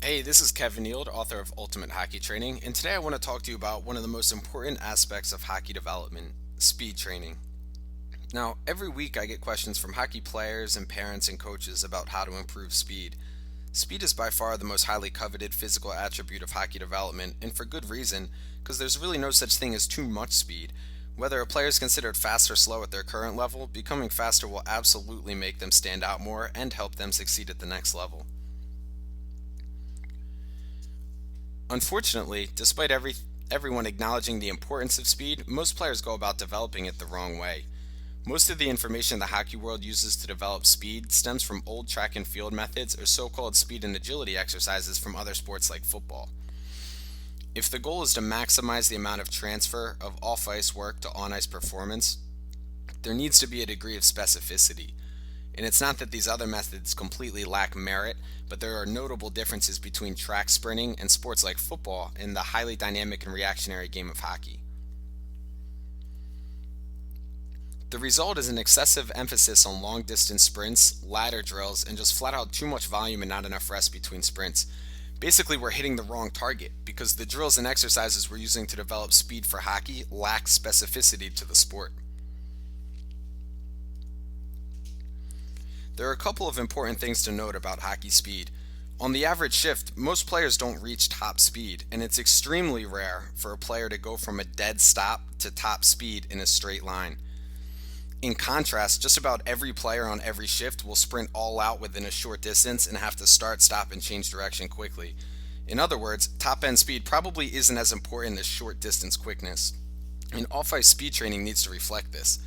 Hey, this is Kevin Neeld, author of Ultimate Hockey Training, and today I want to talk to you about one of the most important aspects of hockey development, speed training. Now, every week I get questions from hockey players and parents and coaches about how to improve speed. Speed is by far the most highly coveted physical attribute of hockey development, and for good reason, because there's really no such thing as too much speed. Whether a player is considered fast or slow at their current level, becoming faster will absolutely make them stand out more and help them succeed at the next level. Unfortunately, despite everyone acknowledging the importance of speed, most players go about developing it the wrong way. Most of the information the hockey world uses to develop speed stems from old track and field methods or so called speed and agility exercises from other sports like football. If the goal is to maximize the amount of transfer of off ice work to on ice performance, there needs to be a degree of specificity. And it's not that these other methods completely lack merit, but there are notable differences between track sprinting and sports like football in the highly dynamic and reactionary game of hockey. The result is an excessive emphasis on long distance sprints, ladder drills, and just flat out too much volume and not enough rest between sprints. Basically, we're hitting the wrong target because the drills and exercises we're using to develop speed for hockey lack specificity to the sport. There are a couple of important things to note about hockey speed. On the average shift, most players don't reach top speed, and it's extremely rare for a player to go from a dead stop to top speed in a straight line. In contrast, just about every player on every shift will sprint all out within a short distance and have to start, stop, and change direction quickly. In other words, top end speed probably isn't as important as short distance quickness. And off ice speed training needs to reflect this.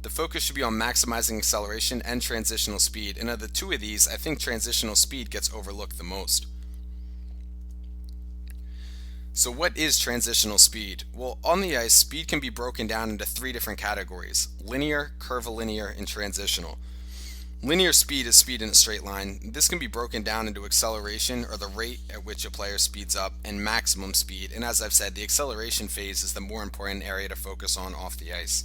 The focus should be on maximizing acceleration and transitional speed, and of the two of these, I think transitional speed gets overlooked the most. So what is transitional speed? Well, on the ice, speed can be broken down into three different categories: linear, curvilinear, and transitional. Linear speed is speed in a straight line. This can be broken down into acceleration, or the rate at which a player speeds up, and maximum speed, and as I've said, the acceleration phase is the more important area to focus on off the ice.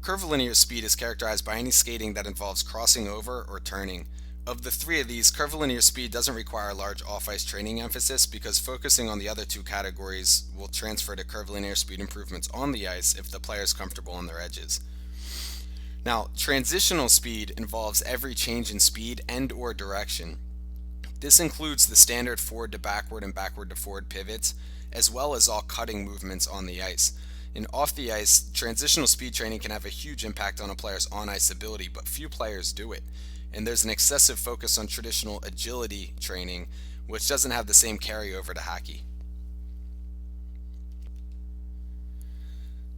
Curvilinear speed is characterized by any skating that involves crossing over or turning. Of the three of these, curvilinear speed doesn't require a large off-ice training emphasis because focusing on the other two categories will transfer to curvilinear speed improvements on the ice if the player is comfortable on their edges. Now, transitional speed involves every change in speed and or direction. This includes the standard forward to backward and backward to forward pivots, as well as all cutting movements on the ice. And off the ice, transitional speed training can have a huge impact on a player's on-ice ability, but few players do it. And there's an excessive focus on traditional agility training, which doesn't have the same carryover to hockey.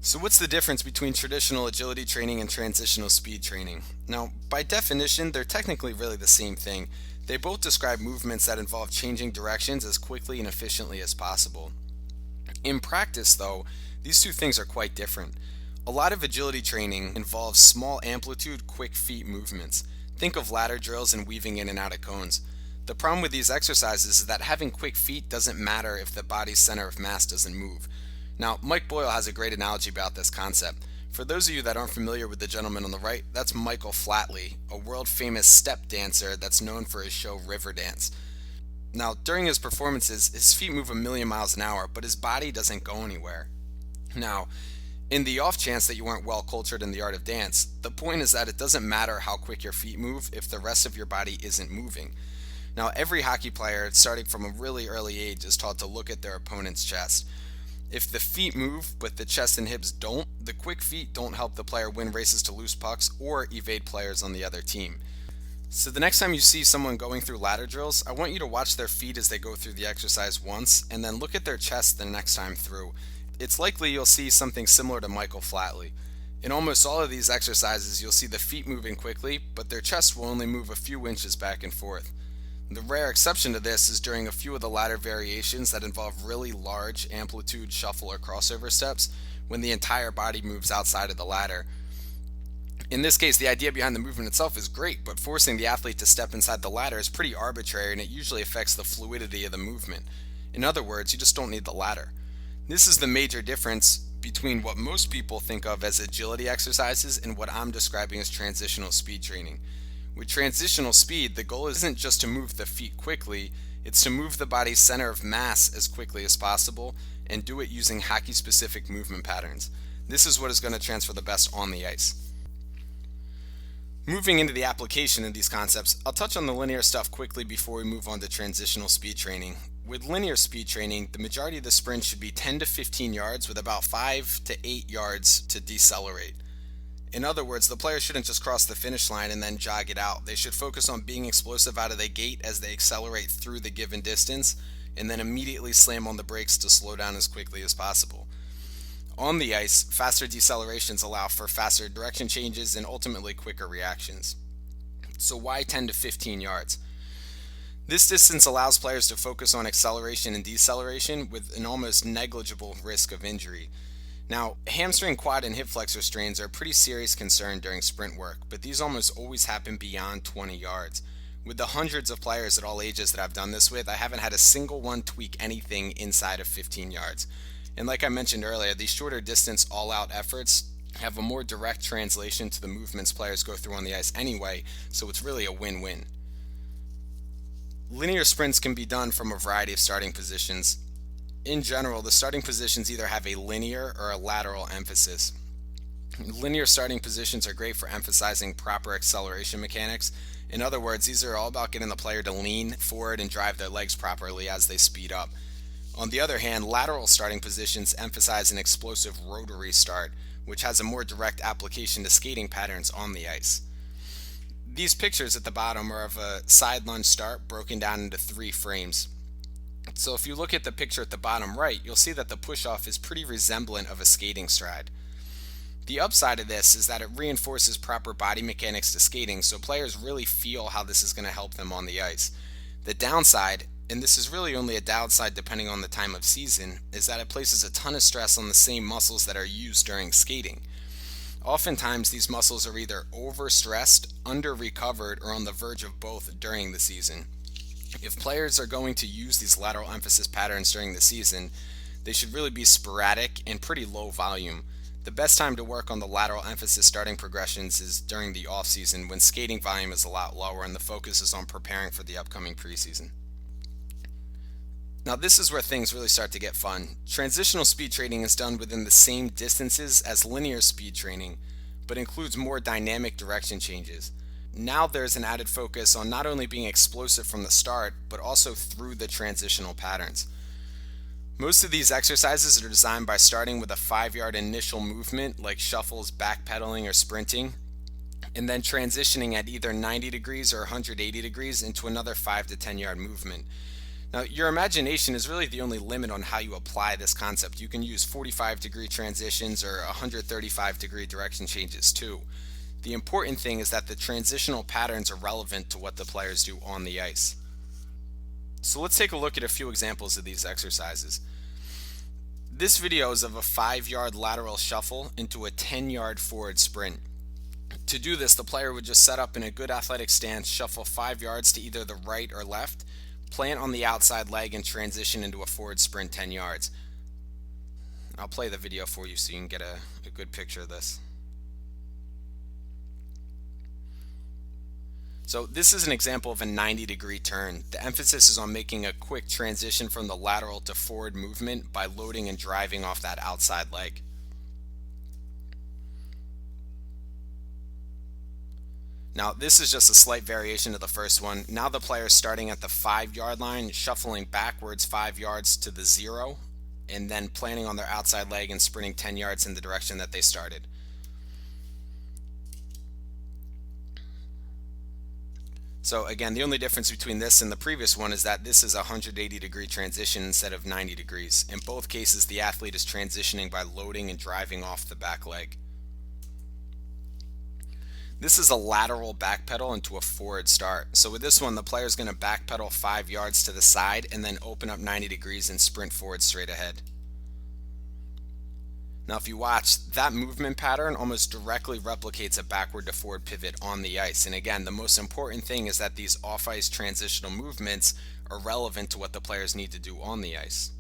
So what's the difference between traditional agility training and transitional speed training? Now, by definition, they're technically really the same thing. They both describe movements that involve changing directions as quickly and efficiently as possible. In practice, though, these two things are quite different. A lot of agility training involves small amplitude, quick feet movements. Think of ladder drills and weaving in and out of cones. The problem with these exercises is that having quick feet doesn't matter if the body's center of mass doesn't move. Now, Mike Boyle has a great analogy about this concept. For those of you that aren't familiar with the gentleman on the right, that's Michael Flatley, a world famous step dancer that's known for his show Riverdance. Now, during his performances, his feet move a million miles an hour, but his body doesn't go anywhere. Now, in the off chance that you aren't well cultured in the art of dance, the point is that it doesn't matter how quick your feet move if the rest of your body isn't moving. Now, every hockey player, starting from a really early age, is taught to look at their opponent's chest. If the feet move, but the chest and hips don't, the quick feet don't help the player win races to loose pucks or evade players on the other team. So the next time you see someone going through ladder drills, I want you to watch their feet as they go through the exercise once, and then look at their chest the next time through. It's likely you'll see something similar to Michael Flatley. In almost all of these exercises, you'll see the feet moving quickly, but their chest will only move a few inches back and forth. The rare exception to this is during a few of the ladder variations that involve really large amplitude shuffle or crossover steps, when the entire body moves outside of the ladder. In this case, the idea behind the movement itself is great, but forcing the athlete to step inside the ladder is pretty arbitrary and it usually affects the fluidity of the movement. In other words, you just don't need the ladder. This is the major difference between what most people think of as agility exercises and what I'm describing as transitional speed training. With transitional speed, the goal isn't just to move the feet quickly, it's to move the body's center of mass as quickly as possible and do it using hockey-specific movement patterns. This is what is going to transfer the best on the ice. Moving into the application of these concepts, I'll touch on the linear stuff quickly before we move on to transitional speed training. With linear speed training, the majority of the sprint should be 10 to 15 yards with about 5 to 8 yards to decelerate. In other words, the player shouldn't just cross the finish line and then jog it out. They should focus on being explosive out of the gate as they accelerate through the given distance, and then immediately slam on the brakes to slow down as quickly as possible. On the ice, faster decelerations allow for faster direction changes and ultimately quicker reactions. So why 10 to 15 yards? This distance allows players to focus on acceleration and deceleration with an almost negligible risk of injury. Now, hamstring, quad, and hip flexor strains are a pretty serious concern during sprint work, but these almost always happen beyond 20 yards. With the hundreds of players at all ages that I've done this with, I haven't had a single one tweak anything inside of 15 yards. And like I mentioned earlier, these shorter distance all-out efforts have a more direct translation to the movements players go through on the ice anyway, so it's really a win-win. Linear sprints can be done from a variety of starting positions. In general, the starting positions either have a linear or a lateral emphasis. Linear starting positions are great for emphasizing proper acceleration mechanics. In other words, these are all about getting the player to lean forward and drive their legs properly as they speed up. On the other hand, lateral starting positions emphasize an explosive rotary start, which has a more direct application to skating patterns on the ice. These pictures at the bottom are of a side lunge start broken down into 3 frames. So if you look at the picture at the bottom right, you'll see that the push-off is pretty resemblant of a skating stride. The upside of this is that it reinforces proper body mechanics to skating, so players really feel how this is going to help them on the ice. The downside, and this is really only a downside depending on the time of season, is that it places a ton of stress on the same muscles that are used during skating. Oftentimes, these muscles are either overstressed, under-recovered, or on the verge of both during the season. If players are going to use these lateral emphasis patterns during the season, they should really be sporadic and pretty low volume. The best time to work on the lateral emphasis starting progressions is during the off-season when skating volume is a lot lower and the focus is on preparing for the upcoming preseason. Now this is where things really start to get fun. Transitional speed training is done within the same distances as linear speed training, but includes more dynamic direction changes. Now there's an added focus on not only being explosive from the start, but also through the transitional patterns. Most of these exercises are designed by starting with a 5-yard initial movement like shuffles, backpedaling, or sprinting, and then transitioning at either 90 degrees or 180 degrees into another 5 to 10 yard movement. Now your imagination is really the only limit on how you apply this concept. You can use 45-degree transitions or 135-degree direction changes too. The important thing is that the transitional patterns are relevant to what the players do on the ice. So let's take a look at a few examples of these exercises. This video is of a 5-yard lateral shuffle into a 10-yard forward sprint. To do this, the player would just set up in a good athletic stance, shuffle 5 yards to either the right or left, plant on the outside leg, and transition into a forward sprint 10 yards. I'll play the video for you so you can get a good picture of this. So this is an example of a 90-degree turn. The emphasis is on making a quick transition from the lateral to forward movement by loading and driving off that outside leg. Now this is just a slight variation of the first one. Now the player is starting at the 5-yard line, shuffling backwards 5 yards to the 0, and then planting on their outside leg and sprinting 10 yards in the direction that they started. So again, the only difference between this and the previous one is that this is a 180-degree transition instead of 90 degrees. In both cases, the athlete is transitioning by loading and driving off the back leg. This is a lateral backpedal into a forward start. So with this one, the player is going to backpedal 5 yards to the side and then open up 90 degrees and sprint forward straight ahead. Now if you watch, that movement pattern almost directly replicates a backward to forward pivot on the ice. And again, the most important thing is that these off-ice transitional movements are relevant to what the players need to do on the ice.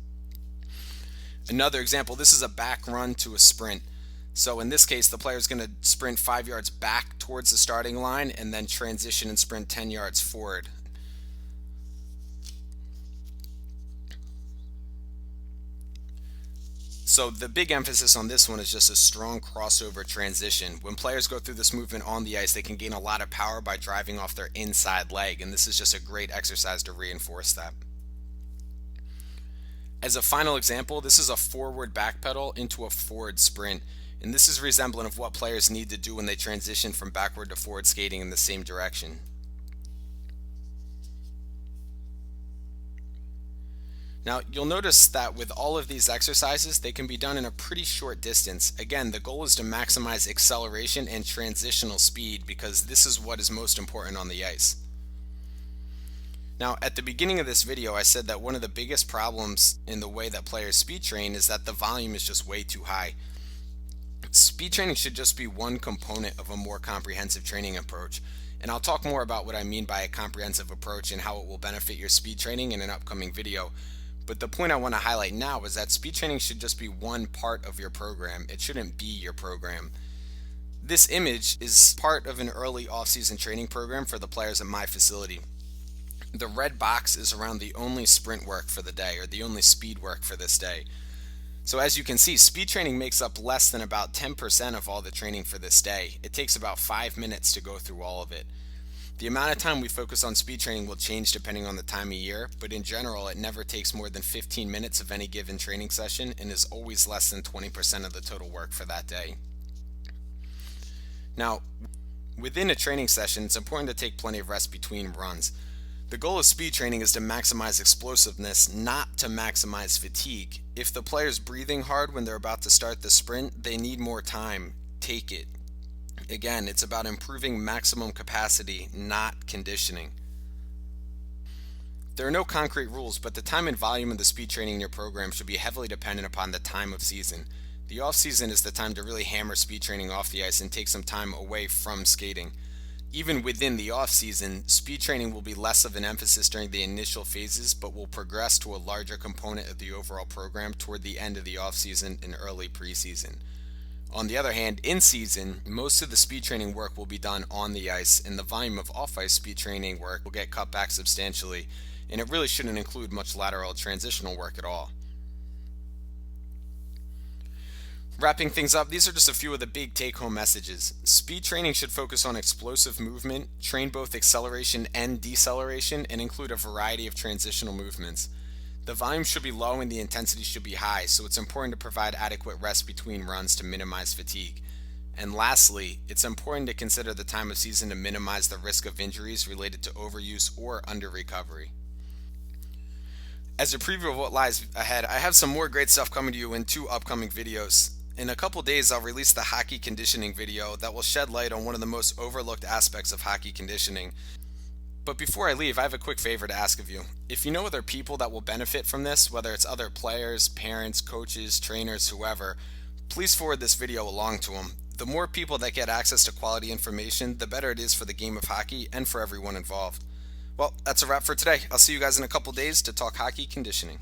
Another example, this is a back run to a sprint. So in this case, the player is going to sprint 5 yards back towards the starting line and then transition and sprint 10 yards forward. So the big emphasis on this one is just a strong crossover transition. When players go through this movement on the ice, they can gain a lot of power by driving off their inside leg, and this is just a great exercise to reinforce that. As a final example, this is a forward back pedal into a forward sprint, and this is resemblant of what players need to do when they transition from backward to forward skating in the same direction. Now, you'll notice that with all of these exercises, they can be done in a pretty short distance. Again, the goal is to maximize acceleration and transitional speed because this is what is most important on the ice. Now, at the beginning of this video, I said that one of the biggest problems in the way that players speed train is that the volume is just way too high. Speed training should just be one component of a more comprehensive training approach. And I'll talk more about what I mean by a comprehensive approach and how it will benefit your speed training in an upcoming video. But the point I want to highlight now is that speed training should just be one part of your program. It shouldn't be your program. This image is part of an early off-season training program for the players at my facility. The red box is around the only sprint work for the day, or the only speed work for this day. So as you can see, speed training makes up less than about 10% of all the training for this day. It takes about 5 minutes to go through all of it. The amount of time we focus on speed training will change depending on the time of year, but in general, it never takes more than 15 minutes of any given training session and is always less than 20% of the total work for that day. Now, within a training session, it's important to take plenty of rest between runs. The goal of speed training is to maximize explosiveness, not to maximize fatigue. If the player's breathing hard when they're about to start the sprint, they need more time. Take it. Again, it's about improving maximum capacity, not conditioning. There are no concrete rules, but the time and volume of the speed training in your program should be heavily dependent upon the time of season. The off-season is the time to really hammer speed training off the ice and take some time away from skating. Even within the off-season, speed training will be less of an emphasis during the initial phases, but will progress to a larger component of the overall program toward the end of the off-season and early preseason. On the other hand, in season, most of the speed training work will be done on the ice, and the volume of off-ice speed training work will get cut back substantially, and it really shouldn't include much lateral transitional work at all. Wrapping things up, these are just a few of the big take-home messages. Speed training should focus on explosive movement, train both acceleration and deceleration, and include a variety of transitional movements. The volume should be low and the intensity should be high, so it's important to provide adequate rest between runs to minimize fatigue. And lastly, it's important to consider the time of season to minimize the risk of injuries related to overuse or under-recovery. As a preview of what lies ahead, I have some more great stuff coming to you in 2 upcoming videos. In a couple days, I'll release the hockey conditioning video that will shed light on one of the most overlooked aspects of hockey conditioning. But before I leave, I have a quick favor to ask of you. If you know other people that will benefit from this, whether it's other players, parents, coaches, trainers, whoever, please forward this video along to them. The more people that get access to quality information, the better it is for the game of hockey and for everyone involved. Well, that's a wrap for today. I'll see you guys in a couple days to talk hockey conditioning.